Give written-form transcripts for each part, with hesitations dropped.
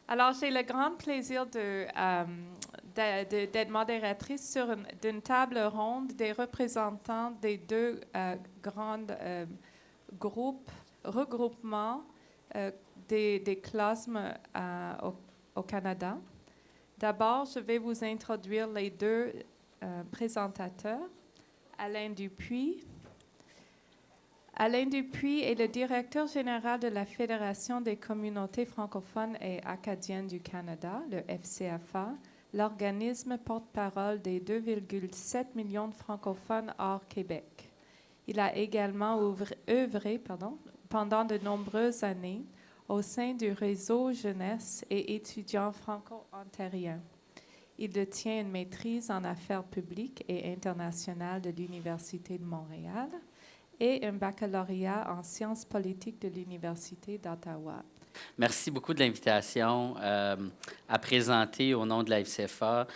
Alors, j'ai le grand plaisir d'être modératrice d'une table ronde des représentants des deux grands regroupements euh, des clasmes au Canada. D'abord, je vais vous introduire les deux présentateurs. Alain Dupuis. Alain Dupuis est le directeur général de la Fédération des communautés francophones et acadiennes du Canada, le FCFA, l'organisme porte-parole des 2,7 millions de francophones hors Québec. Il a également œuvré pendant de nombreuses années au sein du réseau jeunesse et étudiants franco-ontariens. Il détient une maîtrise en affaires publiques et internationales de l'Université de Montréal et un baccalauréat en sciences politiques de l'Université d'Ottawa. Merci beaucoup de l'invitation à présenter au nom de la FCFA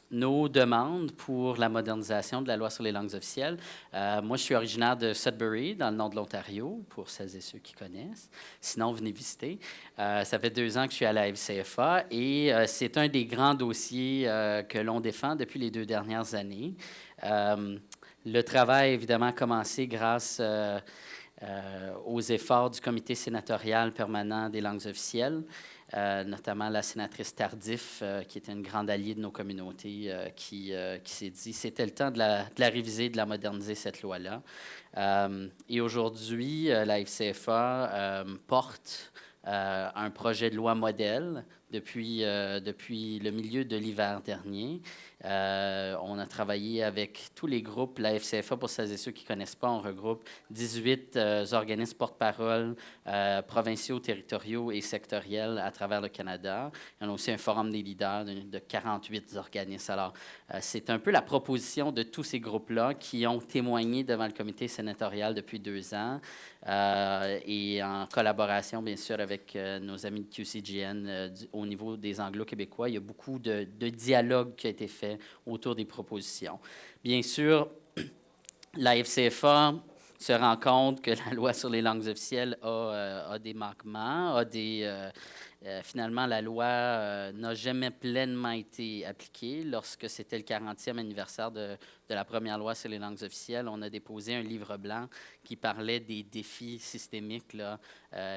nos demandes pour la modernisation de la loi sur les langues officielles. Moi, je suis originaire de Sudbury, dans le nord de l'Ontario, pour celles et ceux qui connaissent. Sinon, venez visiter. Ça fait 2 ans que je suis à la FCFA et c'est un des grands dossiers que l'on défend depuis les 2 dernières années. Le travail, évidemment, a commencé grâce aux efforts du comité sénatorial permanent des langues officielles, notamment la sénatrice Tardif, qui était une grande alliée de nos communautés, qui s'est dit c'était le temps de la réviser, de la moderniser, cette loi-là. Et aujourd'hui, la FCFA porte un projet de loi modèle depuis le milieu de l'hiver dernier. On a travaillé avec tous les groupes. La FCFA, pour celles et ceux qui ne connaissent pas, on regroupe 18 organismes porte-parole provinciaux, territoriaux et sectoriels à travers le Canada. On a aussi un forum des leaders de 48 organismes. Alors, c'est un peu la proposition de tous ces groupes-là qui ont témoigné devant le comité sénatorial depuis 2 ans et en collaboration, bien sûr, avec nos amis de QCGN au niveau des Anglo-Québécois. Il y a beaucoup de dialogue qui a été fait autour des propositions. Bien sûr, la FCFA se rend compte que la loi sur les langues officielles a des manquements, finalement, la loi n'a jamais pleinement été appliquée. Lorsque c'était le 40e anniversaire de la première loi sur les langues officielles, on a déposé un livre blanc qui parlait des défis systémiques là,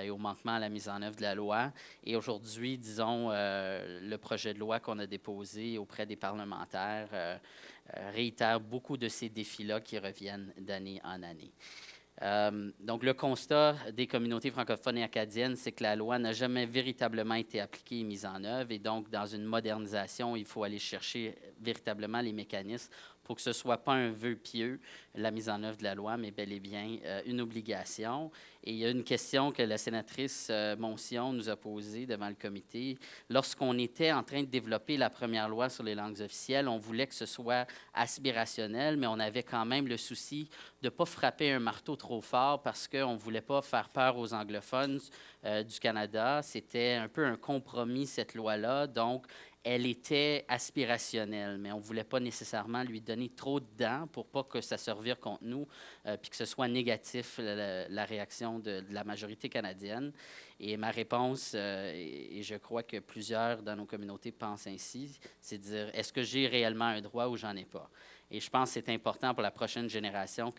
et au manquement à la mise en œuvre de la loi. Et aujourd'hui, disons, le projet de loi qu'on a déposé auprès des parlementaires réitère beaucoup de ces défis-là qui reviennent d'année en année. Donc, le constat des communautés francophones et acadiennes, c'est que la loi n'a jamais véritablement été appliquée et mise en œuvre. Et donc, dans une modernisation, il faut aller chercher véritablement les mécanismes pour que ce ne soit pas un vœu pieux, la mise en œuvre de la loi, mais bel et bien une obligation. Et il y a une question que la sénatrice Moncion nous a posée devant le comité. Lorsqu'on était en train de développer la première loi sur les langues officielles, on voulait que ce soit aspirationnel, mais on avait quand même le souci de ne pas frapper un marteau trop fort parce qu'on ne voulait pas faire peur aux anglophones du Canada. C'était un peu un compromis, cette loi-là. Donc, elle était aspirationnelle, mais on ne voulait pas nécessairement lui donner trop de dents pour pas que ça se revire contre nous, puis que ce soit négatif, la réaction de la majorité canadienne. Et ma réponse, et je crois que plusieurs dans nos communautés pensent ainsi, c'est de dire, est-ce que j'ai réellement un droit ou j'en ai pas? Et je pense que c'est important pour la prochaine génération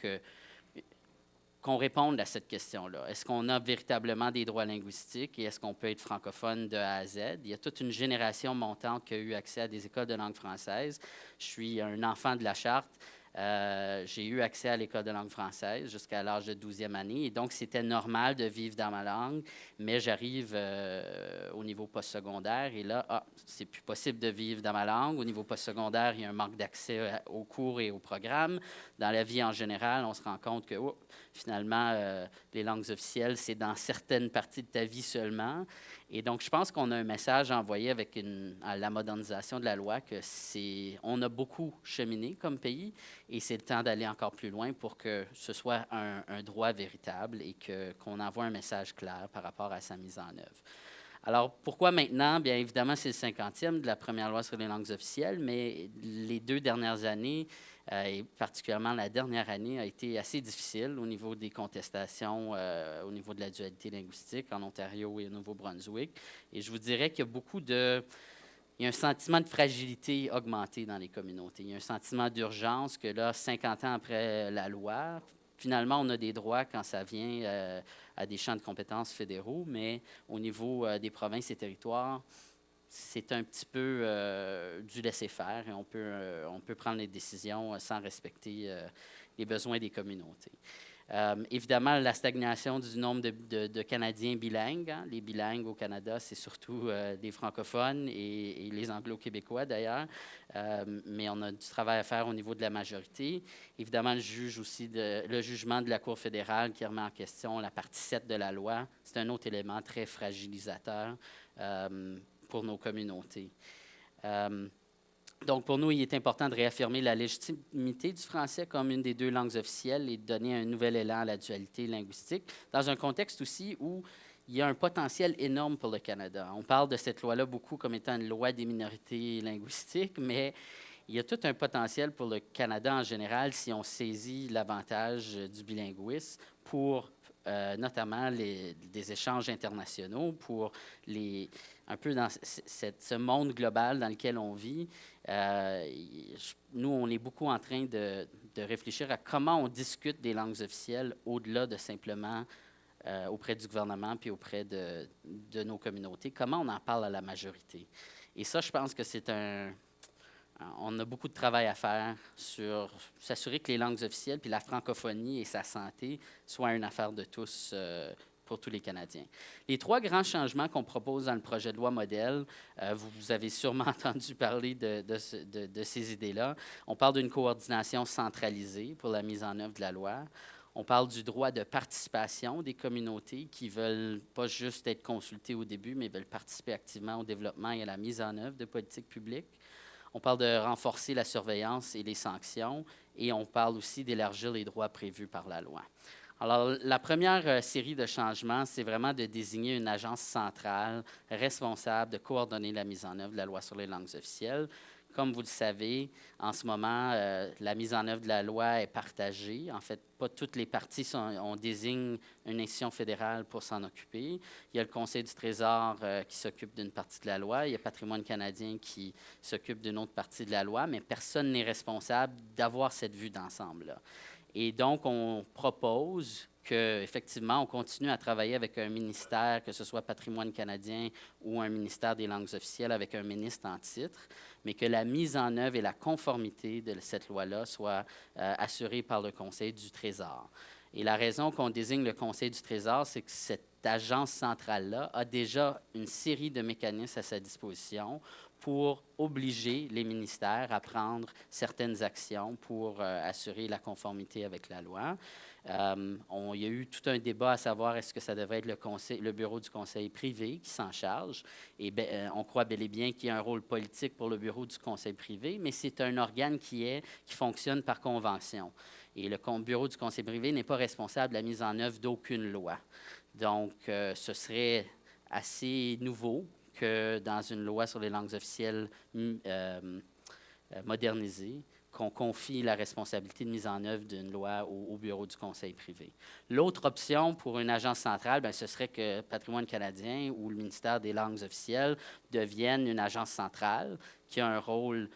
qu'on réponde à cette question-là. Est-ce qu'on a véritablement des droits linguistiques et est-ce qu'on peut être francophone de A à Z? Il y a toute une génération montante qui a eu accès à des écoles de langue française. Je suis un enfant de la Charte. J'ai eu accès à l'école de langue française jusqu'à l'âge de 12e année. Et donc, c'était normal de vivre dans ma langue, mais j'arrive au niveau postsecondaire et là, c'est plus possible de vivre dans ma langue. Au niveau postsecondaire, il y a un manque d'accès aux cours et aux programmes. Dans la vie en général, on se rend compte que finalement, les langues officielles, c'est dans certaines parties de ta vie seulement. Et donc, je pense qu'on a un message à envoyer avec la modernisation de la loi on a beaucoup cheminé comme pays et c'est le temps d'aller encore plus loin pour que ce soit un droit véritable et qu'on envoie un message clair par rapport à sa mise en œuvre. Alors, pourquoi maintenant? Bien évidemment, c'est le 50e de la première loi sur les langues officielles, mais les 2 dernières années, et particulièrement la dernière année, a été assez difficile au niveau des contestations, au niveau de la dualité linguistique en Ontario et au Nouveau-Brunswick. Et je vous dirais qu'il y a il y a un sentiment de fragilité augmenté dans les communautés. Il y a un sentiment d'urgence que là, 50 ans après la loi, finalement, on a des droits quand ça vient à des champs de compétences fédéraux, mais au niveau des provinces et territoires, c'est un petit peu du laisser-faire et on peut prendre les décisions sans respecter les besoins des communautés. Évidemment, la stagnation du nombre de Canadiens bilingues. Hein. Les bilingues au Canada, c'est surtout les francophones et les anglo-québécois d'ailleurs. Mais on a du travail à faire au niveau de la majorité. Évidemment, le jugement de la Cour fédérale qui remet en question la partie 7 de la loi, c'est un autre élément très fragilisateur pour nos communautés. Donc, pour nous, il est important de réaffirmer la légitimité du français comme une des 2 langues officielles et de donner un nouvel élan à la dualité linguistique, dans un contexte aussi où il y a un potentiel énorme pour le Canada. On parle de cette loi-là beaucoup comme étant une loi des minorités linguistiques, mais il y a tout un potentiel pour le Canada en général si on saisit l'avantage du bilinguisme pour notamment des échanges internationaux, pour un peu dans ce monde global dans lequel on vit. Nous, on est beaucoup en train de réfléchir à comment on discute des langues officielles au-delà de simplement auprès du gouvernement puis auprès de nos communautés. Comment on en parle à la majorité? Et ça, je pense que on a beaucoup de travail à faire sur s'assurer que les langues officielles puis la francophonie et sa santé soient une affaire de tous pour tous les Canadiens. Les 3 grands changements qu'on propose dans le projet de loi modèle, vous avez sûrement entendu parler de ces idées-là. On parle d'une coordination centralisée pour la mise en œuvre de la loi. On parle du droit de participation des communautés qui veulent pas juste être consultées au début, mais veulent participer activement au développement et à la mise en œuvre de politiques publiques. On parle de renforcer la surveillance et les sanctions, et on parle aussi d'élargir les droits prévus par la loi. Alors, la première série de changements, c'est vraiment de désigner une agence centrale responsable de coordonner la mise en œuvre de la loi sur les langues officielles. Comme vous le savez, en ce moment, la mise en œuvre de la loi est partagée. En fait, pas toutes les parties on désigne une institution fédérale pour s'en occuper. Il y a le Conseil du Trésor qui s'occupe d'une partie de la loi. Il y a Patrimoine canadien qui s'occupe d'une autre partie de la loi, mais personne n'est responsable d'avoir cette vue d'ensemble-là. Et donc, on propose qu'effectivement, on continue à travailler avec un ministère, que ce soit Patrimoine canadien ou un ministère des langues officielles avec un ministre en titre, mais que la mise en œuvre et la conformité de cette loi-là soient assurées par le Conseil du Trésor. Et la raison qu'on désigne le Conseil du Trésor, c'est que cette agence centrale-là a déjà une série de mécanismes à sa disposition pour obliger les ministères à prendre certaines actions pour assurer la conformité avec la loi. Il y a eu tout un débat à savoir est-ce que ça devrait être le bureau du conseil privé qui s'en charge. Et on croit bel et bien qu'il y a un rôle politique pour le bureau du conseil privé, mais c'est un organe qui fonctionne par convention. Et le bureau du conseil privé n'est pas responsable de la mise en œuvre d'aucune loi. Donc, ce serait assez nouveau que dans une loi sur les langues officielles modernisée, qu'on confie la responsabilité de mise en œuvre d'une loi au bureau du conseil privé. L'autre option pour une agence centrale, ce serait que Patrimoine canadien ou le ministère des langues officielles devienne une agence centrale qui a un rôle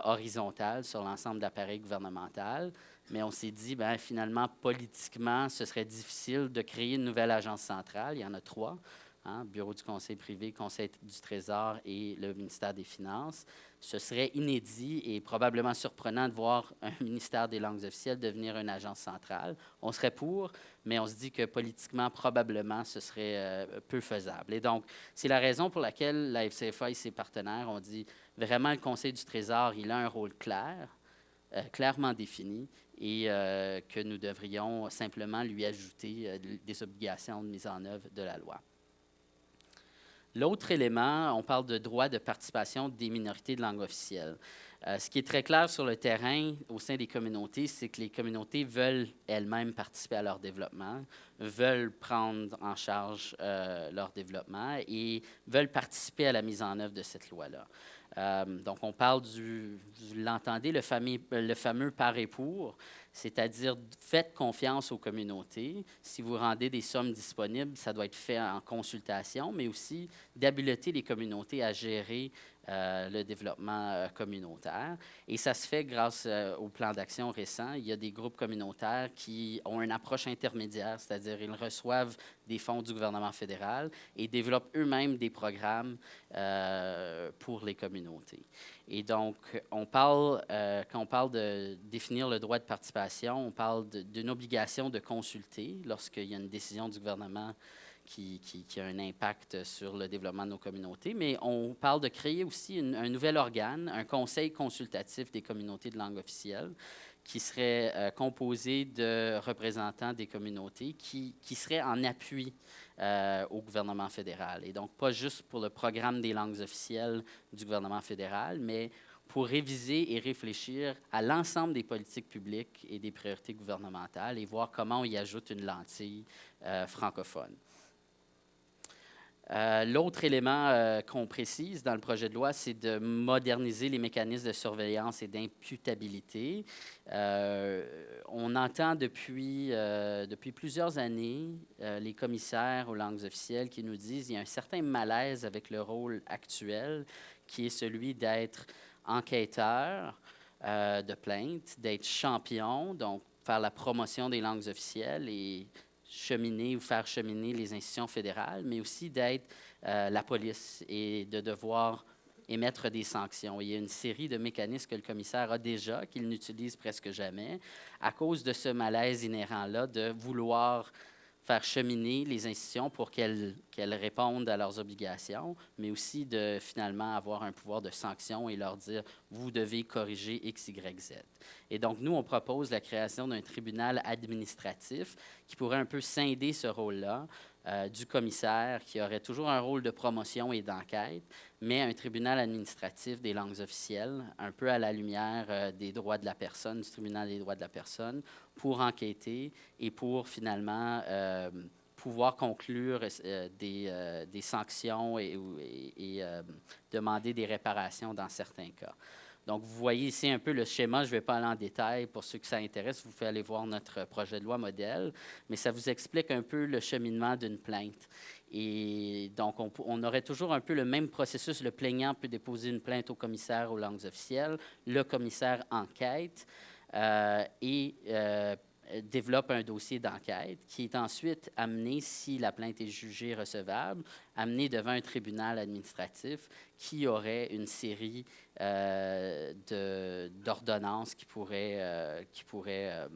horizontal sur l'ensemble de l'appareil gouvernemental. Mais on s'est dit, finalement, politiquement, ce serait difficile de créer une nouvelle agence centrale. Il y en a 3. Hein, Bureau du conseil privé, Conseil du Trésor et le ministère des Finances. Ce serait inédit et probablement surprenant de voir un ministère des langues officielles devenir une agence centrale. On serait pour, mais on se dit que politiquement, probablement, ce serait peu faisable. Et donc, c'est la raison pour laquelle la FCFA et ses partenaires ont dit vraiment le Conseil du Trésor, il a un rôle clair, clairement défini, et que nous devrions simplement lui ajouter des obligations de mise en œuvre de la loi. L'autre élément, on parle de droit de participation des minorités de langue officielle. Ce qui est très clair sur le terrain au sein des communautés, c'est que les communautés veulent elles-mêmes participer à leur développement, veulent prendre en charge leur développement et veulent participer à la mise en œuvre de cette loi-là. Donc, on parle vous l'entendez, le fameux par et pour, c'est-à-dire faites confiance aux communautés. Si vous rendez des sommes disponibles, ça doit être fait en consultation, mais aussi d'habiliter les communautés à gérer le développement communautaire. Et ça se fait grâce au plan d'action récent. Il y a des groupes communautaires qui ont une approche intermédiaire, c'est-à-dire ils reçoivent des fonds du gouvernement fédéral et développent eux-mêmes des programmes pour les communautés. Et donc, quand on parle de définir le droit de participation, on parle d'une obligation de consulter lorsqu'il y a une décision du gouvernement qui a un impact sur le développement de nos communautés, mais on parle de créer aussi un nouvel organe, un conseil consultatif des communautés de langue officielle, qui serait composé de représentants des communautés qui seraient en appui au gouvernement fédéral. Et donc, pas juste pour le programme des langues officielles du gouvernement fédéral, mais pour réviser et réfléchir à l'ensemble des politiques publiques et des priorités gouvernementales et voir comment on y ajoute une lentille francophone. L'autre élément qu'on précise dans le projet de loi, c'est de moderniser les mécanismes de surveillance et d'imputabilité. On entend depuis plusieurs années les commissaires aux langues officielles qui nous disent qu'il y a un certain malaise avec le rôle actuel, qui est celui d'être enquêteur de plainte, d'être champion, donc faire la promotion des langues officielles et cheminer ou faire cheminer les institutions fédérales, mais aussi d'être la police et de devoir émettre des sanctions. Il y a une série de mécanismes que le commissaire a déjà, qu'il n'utilise presque jamais, à cause de ce malaise inhérent-là de vouloir faire cheminer les institutions pour qu'elles répondent à leurs obligations, mais aussi de finalement avoir un pouvoir de sanction et leur dire « vous devez corriger X, Y, Z ». Et donc, nous, on propose la création d'un tribunal administratif qui pourrait un peu scinder ce rôle-là du commissaire, qui aurait toujours un rôle de promotion et d'enquête, mais un tribunal administratif des langues officielles, un peu à la lumière des droits de la personne, du tribunal des droits de la personne, pour enquêter et pour finalement pouvoir conclure des sanctions et demander des réparations dans certains cas. Donc, vous voyez ici un peu le schéma. Je ne vais pas aller en détail. Pour ceux que ça intéresse, vous pouvez aller voir notre projet de loi modèle, mais ça vous explique un peu le cheminement d'une plainte. Et donc, on aurait toujours un peu le même processus. Le plaignant peut déposer une plainte au commissaire aux langues officielles. Le commissaire enquête et développe un dossier d'enquête qui est ensuite amené, si la plainte est jugée recevable, amené devant un tribunal administratif qui aurait une série d'ordonnances qui pourraient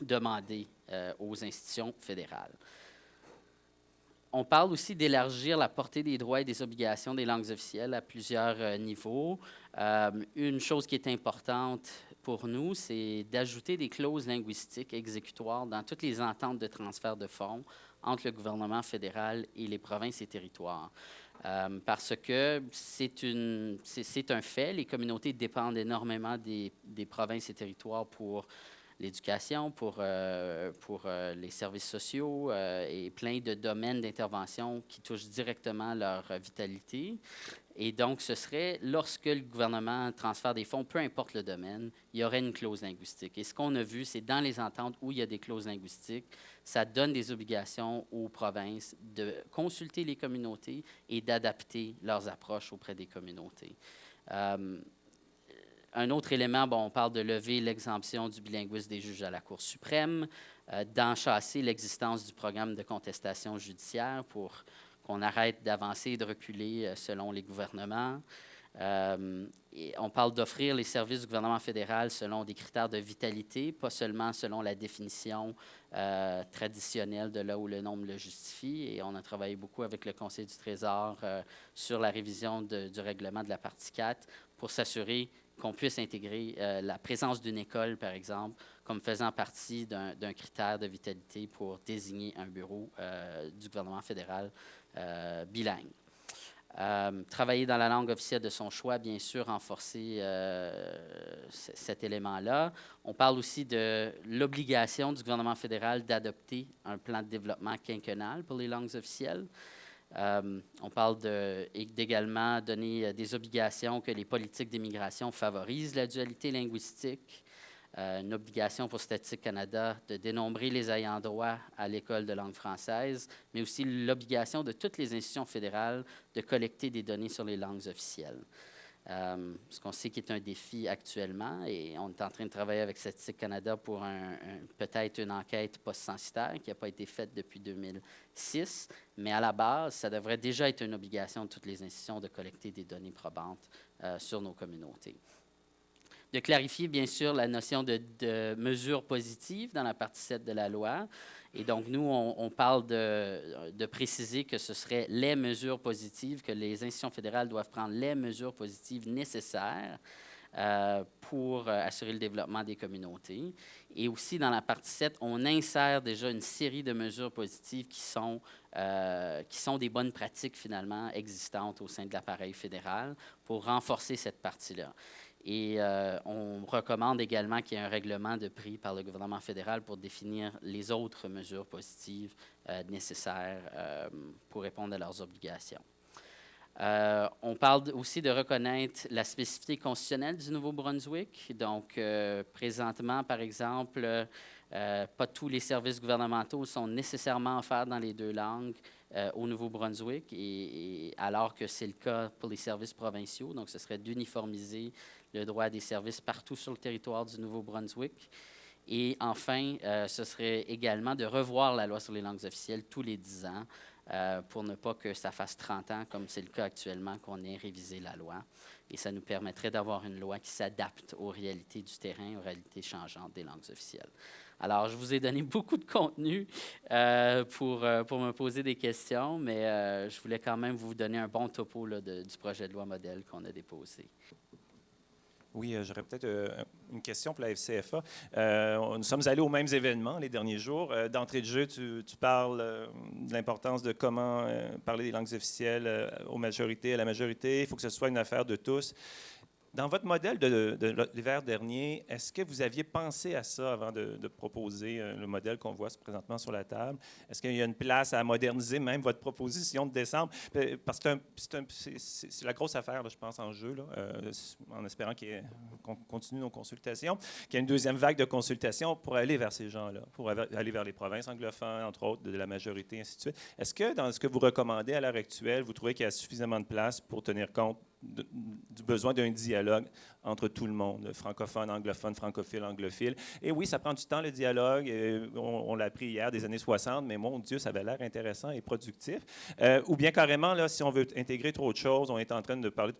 demander aux institutions fédérales. On parle aussi d'élargir la portée des droits et des obligations des langues officielles à plusieurs niveaux. Une chose qui est importante pour nous, c'est d'ajouter des clauses linguistiques exécutoires dans toutes les ententes de transfert de fonds entre le gouvernement fédéral et les provinces et territoires. Parce que c'est un fait, les communautés dépendent énormément des provinces et territoires pour l'éducation, pour les services sociaux et plein de domaines d'intervention qui touchent directement leur vitalité. Et donc, ce serait, lorsque le gouvernement transfère des fonds, peu importe le domaine, il y aurait une clause linguistique. Et ce qu'on a vu, c'est dans les ententes où il y a des clauses linguistiques, ça donne des obligations aux provinces de consulter les communautés et d'adapter leurs approches auprès des communautés. Un autre élément, on parle de lever l'exemption du bilinguisme des juges à la Cour suprême, d'enchasser l'existence du programme de contestation judiciaire pour qu'on arrête d'avancer et de reculer selon les gouvernements. Et on parle d'offrir les services du gouvernement fédéral selon des critères de vitalité, pas seulement selon la définition traditionnelle de là où le nombre le justifie. Et on a travaillé beaucoup avec le Conseil du Trésor sur la révision du règlement de la partie 4 pour s'assurer qu'on puisse intégrer la présence d'une école, par exemple, comme faisant partie d'un critère de vitalité pour désigner un bureau du gouvernement fédéral bilingue. Travailler dans la langue officielle de son choix, bien sûr, renforcer cet élément-là. On parle aussi de l'obligation du gouvernement fédéral d'adopter un plan de développement quinquennal pour les langues officielles. On parle d'également donner des obligations que les politiques d'immigration favorisent la dualité linguistique. Une obligation pour Statistique Canada de dénombrer les ayants droit à l'École de langue française, mais aussi l'obligation de toutes les institutions fédérales de collecter des données sur les langues officielles. Ce qu'on sait qui est un défi actuellement, et on est en train de travailler avec Statistique Canada pour peut-être une enquête post-censitaire qui n'a pas été faite depuis 2006, mais à la base, ça devrait déjà être une obligation de toutes les institutions de collecter des données probantes sur nos communautés. De clarifier, bien sûr, la notion de mesures positives dans la partie 7 de la loi. Et donc, nous, on parle de préciser que ce seraient les mesures positives, que les institutions fédérales doivent prendre les mesures positives nécessaires pour assurer le développement des communautés. Et aussi, dans la partie 7, on insère déjà une série de mesures positives qui sont des bonnes pratiques, finalement, existantes au sein de l'appareil fédéral pour renforcer cette partie-là. Et on recommande également qu'il y ait un règlement de prix par le gouvernement fédéral pour définir les autres mesures positives nécessaires pour répondre à leurs obligations. On parle aussi de reconnaître la spécificité constitutionnelle du Nouveau-Brunswick. Donc, présentement, par exemple, pas tous les services gouvernementaux sont nécessairement offerts dans les deux langues au Nouveau-Brunswick, alors que c'est le cas pour les services provinciaux. Donc, ce serait d'uniformiser le droit à des services partout sur le territoire du Nouveau-Brunswick. Et enfin, ce serait également de revoir la loi sur les langues officielles tous les 10 ans pour ne pas que ça fasse 30 ans, comme c'est le cas actuellement, qu'on ait révisé la loi. Et ça nous permettrait d'avoir une loi qui s'adapte aux réalités du terrain, aux réalités changeantes des langues officielles. Alors, je vous ai donné beaucoup de contenu pour me poser des questions, mais je voulais quand même vous donner un bon topo là, du projet de loi modèle qu'on a déposé. Oui, j'aurais peut-être une question pour la FCFA. Nous sommes allés aux mêmes événements les derniers jours. D'entrée de jeu, tu parles de l'importance de comment parler des langues officielles aux majorités, à la majorité. Il faut que ce soit une affaire de tous. Dans votre modèle de l'hiver dernier, est-ce que vous aviez pensé à ça avant de proposer le modèle qu'on voit présentement sur la table? Est-ce qu'il y a une place à moderniser même votre proposition de décembre? Parce que c'est la grosse affaire, là, je pense, en jeu, là, en espérant qu'on continue nos consultations, qu'il y ait une deuxième vague de consultations pour aller vers ces gens-là, pour aller vers les provinces anglophones, entre autres, de la majorité, ainsi de suite. Est-ce que dans ce que vous recommandez à l'heure actuelle, vous trouvez qu'il y a suffisamment de place pour tenir compte du besoin d'un dialogue entre tout le monde, francophone, anglophone, francophile, anglophile. Et oui, ça prend du temps, le dialogue. On l'a appris hier, des années 60, mais mon Dieu, ça avait l'air intéressant et productif. Ou bien carrément, là, si on veut intégrer trop de choses, on est en train de parler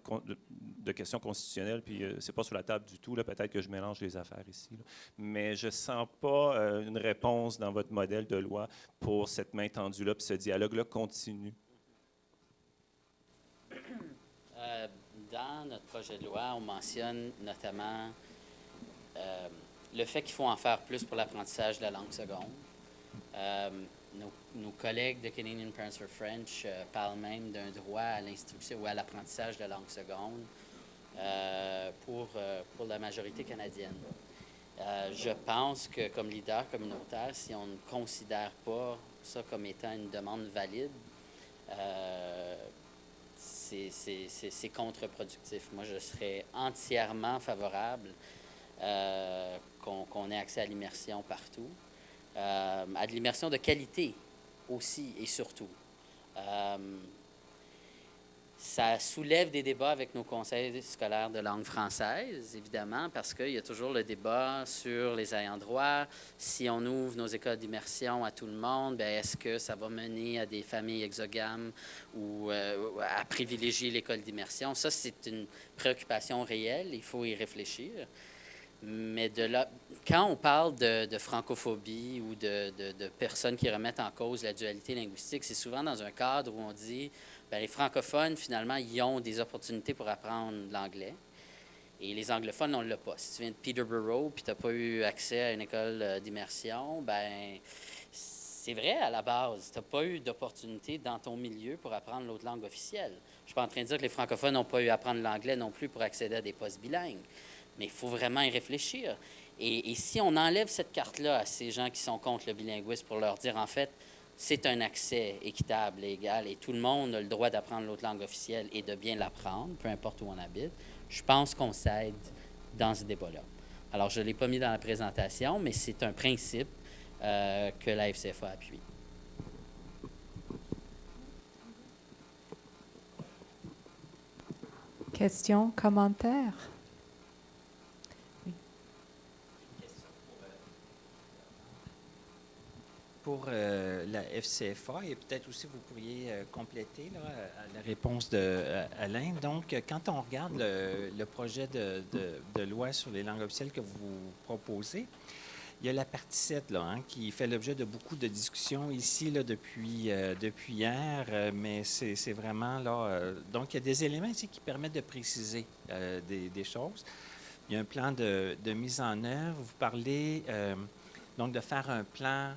de questions constitutionnelles, puis c'est pas sur la table du tout. Là, peut-être que je mélange les affaires ici. Là. Mais je sens pas une réponse dans votre modèle de loi pour cette main tendue-là, puis ce dialogue-là continue. Dans notre projet de loi, on mentionne notamment le fait qu'il faut en faire plus pour l'apprentissage de la langue seconde. Nos collègues de Canadian Parents for French parlent même d'un droit à l'instruction ou à l'apprentissage de la langue seconde pour la majorité canadienne. Je pense que comme leader communautaire, si on ne considère pas ça comme étant une demande valide, c'est contre-productif. Moi, je serais entièrement favorable qu'on ait accès à l'immersion partout, à de l'immersion de qualité aussi et surtout. Ça soulève des débats avec nos conseils scolaires de langue française, évidemment, parce qu'il y a toujours le débat sur les ayants droit. Si on ouvre nos écoles d'immersion à tout le monde, bien, est-ce que ça va mener à des familles exogames ou à privilégier l'école d'immersion? Ça, c'est une préoccupation réelle. Il faut y réfléchir. Mais quand on parle de francophobie ou de personnes qui remettent en cause la dualité linguistique, c'est souvent dans un cadre où on dit bien, les francophones, finalement, ils ont des opportunités pour apprendre l'anglais. Et les anglophones, on ne l'a pas. Si tu viens de Peterborough et tu n'as pas eu accès à une école d'immersion, ben c'est vrai, à la base, tu n'as pas eu d'opportunité dans ton milieu pour apprendre l'autre langue officielle. Je ne suis pas en train de dire que les francophones n'ont pas eu à apprendre l'anglais non plus pour accéder à des postes bilingues, mais il faut vraiment y réfléchir. Et si on enlève cette carte-là à ces gens qui sont contre le bilinguisme pour leur dire, en fait, c'est un accès équitable et égal et tout le monde a le droit d'apprendre l'autre langue officielle et de bien l'apprendre, peu importe où on habite, je pense qu'on s'aide dans ce débat-là. Alors, je ne l'ai pas mis dans la présentation, mais c'est un principe que la FCFA appuie. Questions, commentaires? Pour la FCFA, et peut-être aussi vous pourriez compléter là, la réponse d'Alain. Donc, quand on regarde le projet de loi sur les langues officielles que vous proposez, il y a la partie 7 là, qui fait l'objet de beaucoup de discussions ici là, depuis hier, mais c'est vraiment là. Donc, il y a des éléments ici qui permettent de préciser des choses. Il y a un plan de mise en œuvre. Vous parlez donc de faire un plan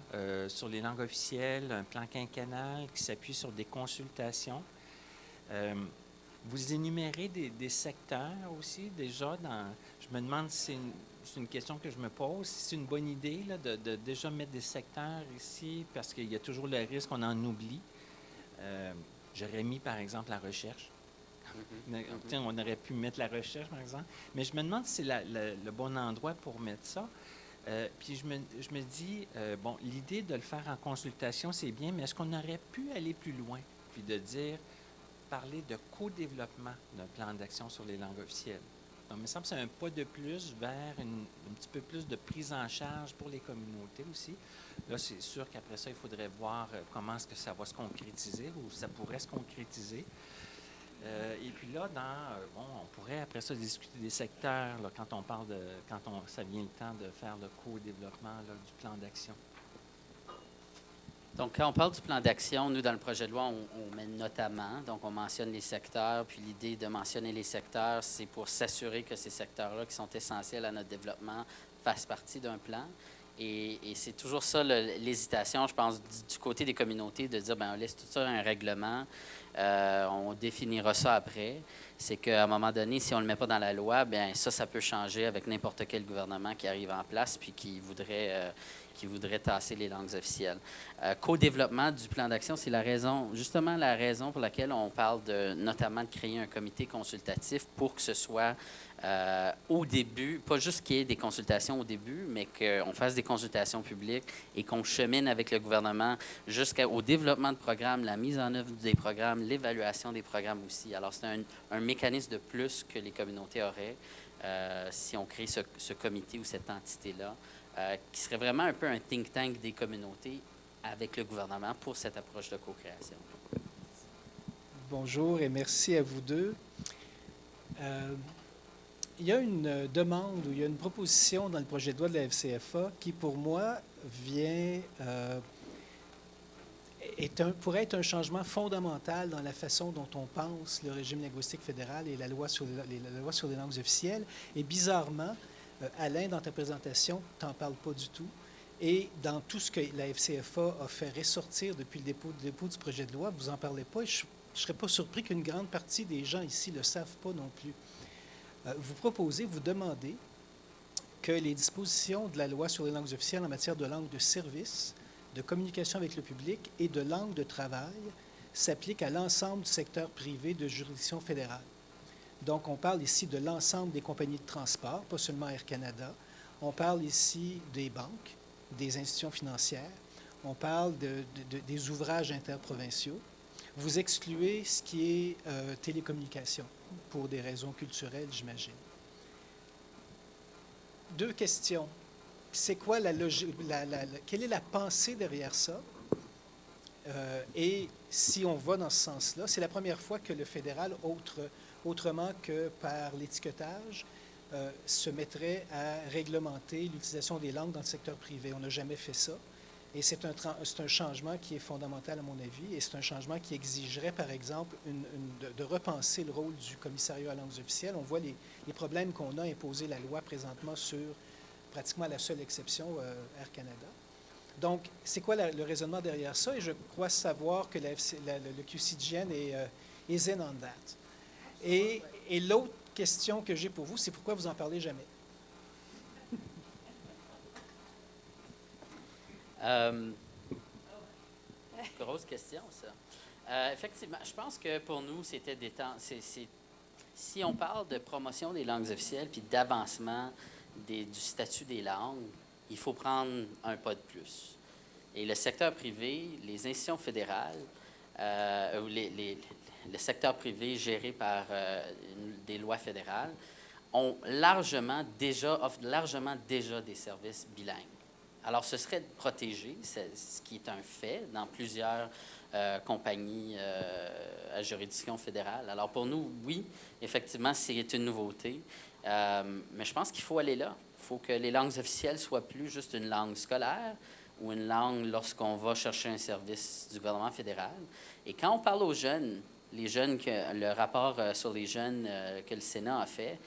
sur les langues officielles, un plan quinquennal qui s'appuie sur des consultations. Vous énumérez des secteurs aussi déjà. Je me demande si c'est une question que je me pose. Si c'est une bonne idée là, de déjà mettre des secteurs ici, parce qu'il y a toujours le risque qu'on en oublie. J'aurais mis, par exemple, la recherche. On aurait pu mettre la recherche, par exemple. Mais je me demande si c'est le bon endroit pour mettre ça. Puis je me dis, bon, l'idée de le faire en consultation, c'est bien, mais est-ce qu'on aurait pu aller plus loin, puis de parler de co-développement d'un plan d'action sur les langues officielles? Donc, il me semble que c'est un pas de plus vers un petit peu plus de prise en charge pour les communautés aussi. Là, c'est sûr qu'après ça, il faudrait voir comment est-ce que ça va se concrétiser ou ça pourrait se concrétiser. Et puis là, on pourrait après ça discuter des secteurs là, ça vient le temps de faire le co-développement là, du plan d'action. Donc, quand on parle du plan d'action, nous, dans le projet de loi, on met notamment, donc on mentionne les secteurs, puis l'idée de mentionner les secteurs, c'est pour s'assurer que ces secteurs-là, qui sont essentiels à notre développement, fassent partie d'un plan. Et c'est toujours ça l'hésitation, je pense, du côté des communautés, de dire, bien, on laisse tout ça un règlement, on définira ça après. C'est qu'à un moment donné, si on ne le met pas dans la loi, bien ça peut changer avec n'importe quel gouvernement qui arrive en place puis qui voudrait tasser les langues officielles. Co-développement du plan d'action, c'est justement la raison pour laquelle on parle notamment de créer un comité consultatif pour que ce soit au début, pas juste qu'il y ait des consultations au début, mais qu'on fasse des consultations publiques et qu'on chemine avec le gouvernement jusqu'au développement de programmes, la mise en œuvre des programmes, l'évaluation des programmes aussi. Alors, c'est un mécanisme de plus que les communautés auraient si on crée ce comité ou cette entité-là, qui serait vraiment un peu un think tank des communautés avec le gouvernement pour cette approche de co-création. Bonjour et merci à vous deux. Il y a une demande ou il y a une proposition dans le projet de loi de la FCFA qui, pour moi, pourrait être un changement fondamental dans la façon dont on pense le régime linguistique fédéral et la loi sur les langues officielles. Et bizarrement, Alain, dans ta présentation, tu n'en parles pas du tout. Et dans tout ce que la FCFA a fait ressortir depuis le dépôt du projet de loi, vous n'en parlez pas. Et je ne serais pas surpris qu'une grande partie des gens ici ne le savent pas non plus. Vous demandez que les dispositions de la loi sur les langues officielles en matière de langue de service, de communication avec le public et de langue de travail s'appliquent à l'ensemble du secteur privé de juridiction fédérale. Donc, on parle ici de l'ensemble des compagnies de transport, pas seulement Air Canada. On parle ici des banques, des institutions financières. On parle des ouvrages interprovinciaux. Vous excluez ce qui est télécommunications, pour des raisons culturelles, j'imagine. Deux questions. C'est quoi la logique, quelle est la pensée derrière ça? Et si on va dans ce sens-là, c'est la première fois que le fédéral, autrement que par l'étiquetage, se mettrait à réglementer l'utilisation des langues dans le secteur privé. On n'a jamais fait ça. Et c'est un changement qui est fondamental à mon avis, et c'est un changement qui exigerait, par exemple, de repenser le rôle du commissariat à langues officielles. On voit les problèmes qu'on a imposé la loi présentement sur pratiquement la seule exception, Air Canada. Donc, c'est quoi le raisonnement derrière ça? Et je crois savoir que le QCGN est zen on that. Et l'autre question que j'ai pour vous, c'est pourquoi vous en parlez jamais? Grosse question, ça. Effectivement, je pense que pour nous, c'était des temps. Si on parle de promotion des langues officielles puis d'avancement du statut des langues, il faut prendre un pas de plus. Et le secteur privé, les institutions fédérales, ou le secteur privé géré par des lois fédérales, offrent largement déjà des services bilingues. Alors, ce serait de protéger, ce qui est un fait dans plusieurs compagnies à juridiction fédérale. Alors, pour nous, oui, effectivement, c'est une nouveauté, mais je pense qu'il faut aller là. Il faut que les langues officielles soient plus juste une langue scolaire ou une langue lorsqu'on va chercher un service du gouvernement fédéral. Et quand on parle aux jeunes, le rapport sur les jeunes que le Sénat a fait,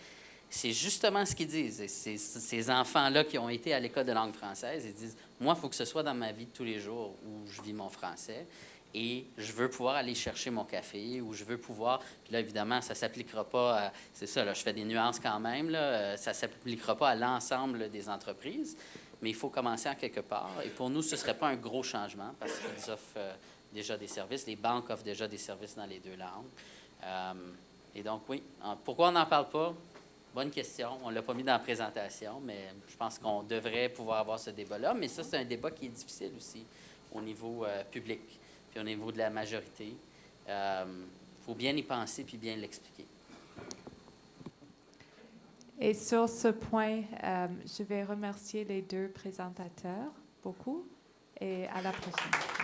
c'est justement ce qu'ils disent. Ces enfants-là qui ont été à l'école de langue française, ils disent, moi, il faut que ce soit dans ma vie de tous les jours où je vis mon français et je veux pouvoir aller chercher mon café ou je veux pouvoir... Puis là, évidemment, ça ne s'appliquera pas à... C'est ça, là, je fais des nuances quand même. Là, ça ne s'appliquera pas à l'ensemble des entreprises, mais il faut commencer en quelque part. Et pour nous, ce ne serait pas un gros changement parce qu'ils offrent déjà des services. Les banques offrent déjà des services dans les deux langues. Et donc, oui. Pourquoi on n'en parle pas? Bonne question. On ne l'a pas mis dans la présentation, mais je pense qu'on devrait pouvoir avoir ce débat-là. Mais ça, c'est un débat qui est difficile aussi au niveau public puis au niveau de la majorité. Il faut bien y penser puis bien l'expliquer. Et sur ce point, je vais remercier les deux présentateurs beaucoup et à la prochaine.